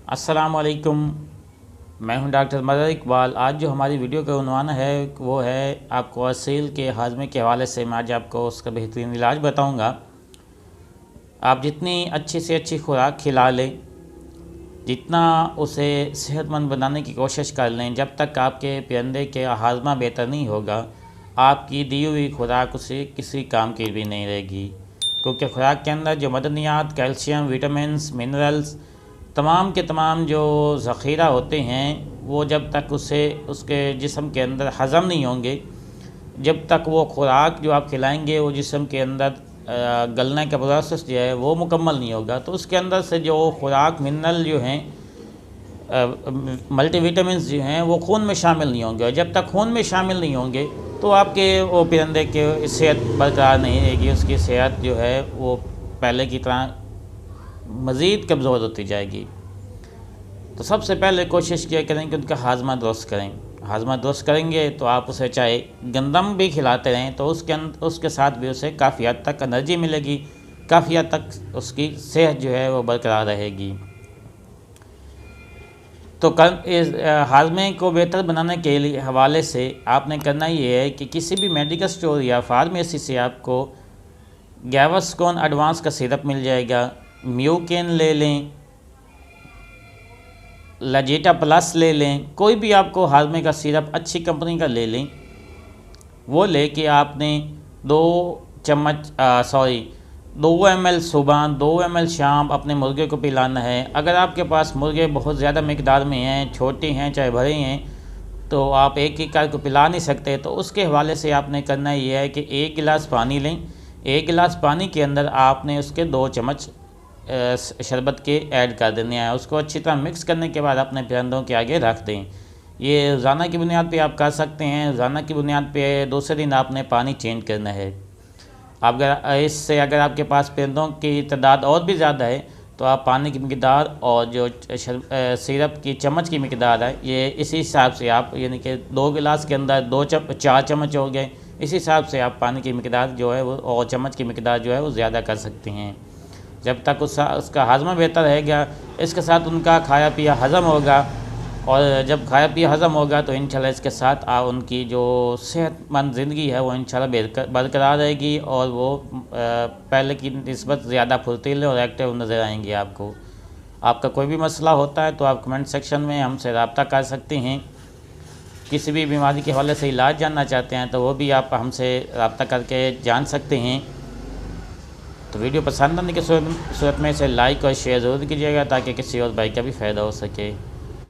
अस्सलामुअलैकुम। मैं हूं डॉक्टर मदर इकबाल। आज जो हमारी वीडियो का उन्वान है वो है आपको असील के हाजमे के हवाले से। मैं आज आपको उसका बेहतरीन इलाज बताऊंगा। आप जितनी अच्छी से अच्छी खुराक खिला लें, जितना उसे सेहतमंद बनाने की कोशिश कर लें, जब तक आपके परिंदे के हाजमा बेहतर नहीं होगा, आपकी दी हुई खुराक उसे किसी काम की भी नहीं रहेगी। क्योंकि खुराक के अंदर जो मदनियात, कैल्शियम, विटामिन्स, मिनरल्स, तमाम के तमाम जो ज़ख़ीरा होते हैं, वो जब तक उसे उसके जिस्म के अंदर हज़म नहीं होंगे, जब तक वो खुराक जो आप खिलाएंगे वो जिस्म के अंदर गलने का प्रोसेस जो है वो मुकम्मल नहीं होगा। तो उसके अंदर से जो खुराक मिनरल जो हैं, मल्टीविटामिन्स जो हैं, वो खून में शामिल नहीं होंगे। और जब तक खून में शामिल नहीं होंगे तो आपके वो परिंदे के सेहत बरकरार नहीं रहेगी। उसकी सेहत जो है वो पहले की तरह मज़ीद कमज़ोर होती जाएगी। तो सबसे पहले कोशिश किया करें कि उनका हाजमा दुरुस्त करें। हाजमा दुरुस्त करेंगे तो आप उसे चाहे गंदम भी खिलाते रहें तो उसके साथ भी उसे काफ़ी हद तक एनर्जी मिलेगी, काफ़ी हद तक उसकी सेहत जो है वो बरकरार रहेगी। तो इस हाजमे को बेहतर बनाने के लिए हवाले से आपने करना ये है कि किसी भी मेडिकल स्टोर या फार्मेसी से आपको गैवस्कोन एडवांस का सिरप मिल जाएगा। म्यूकेन ले लें, लजेटा प्लस ले लें, कोई भी आपको हाजमे का सिरप अच्छी कंपनी का ले लें। वो लेके आपने 2 ml सुबह, 2 ml शाम अपने मुर्गे को पिलाना है। अगर आपके पास मुर्गे बहुत ज़्यादा मकदार में हैं, छोटे हैं चाहे बड़े हैं, तो आप एक एक करके पिला नहीं सकते। तो उसके हवाले से आपने करना ये है कि 1 गिलास पानी लें। 1 गिलास पानी के अंदर आपने उसके 2 चम्मच शरबत के ऐड कर देने हैं। उसको अच्छी तरह मिक्स करने के बाद अपने परिंदों के आगे रख दें। ये रोज़ाना की बुनियाद पे आप कर सकते हैं। रोज़ाना की बुनियाद पे दूसरे दिन आपने पानी चेंज करना है। अगर आपके पास परिंदों की तादाद और भी ज़्यादा है तो आप पानी की मकदार और जो सिरप की चम्मच की मकदार है, ये इसी हिसाब से आप, यानी कि 2 गिलास के अंदर 4 चम्मच हो गए, इस हिसाब से आप पानी की मकदार जो है वो और चम्मच की मकदार जो है वो ज़्यादा कर सकते हैं। जब तक उसका हाजमा बेहतर रहेगा, इसके साथ उनका खाया पिया हज़म होगा। और जब खाया पिया हज़म होगा तो इंशाल्लाह इसके साथ उनकी जो सेहतमंद ज़िंदगी है वो इंशाल्लाह बरकरार रहेगी और वो पहले की निस्बत ज़्यादा फुर्तीले और एक्टिव नज़र आएंगे आपको। आपका कोई भी मसला होता है तो आप कमेंट सेक्शन में हमसे रब्ता कर सकते हैं। किसी भी बीमारी के हवाले से इलाज जानना चाहते हैं तो वो भी आप हमसे रब्ता करके जान सकते हैं। तो वीडियो पसंद आने की सूरत में इसे लाइक और शेयर ज़रूर कीजिएगा ताकि किसी और भाई का भी फ़ायदा हो सके।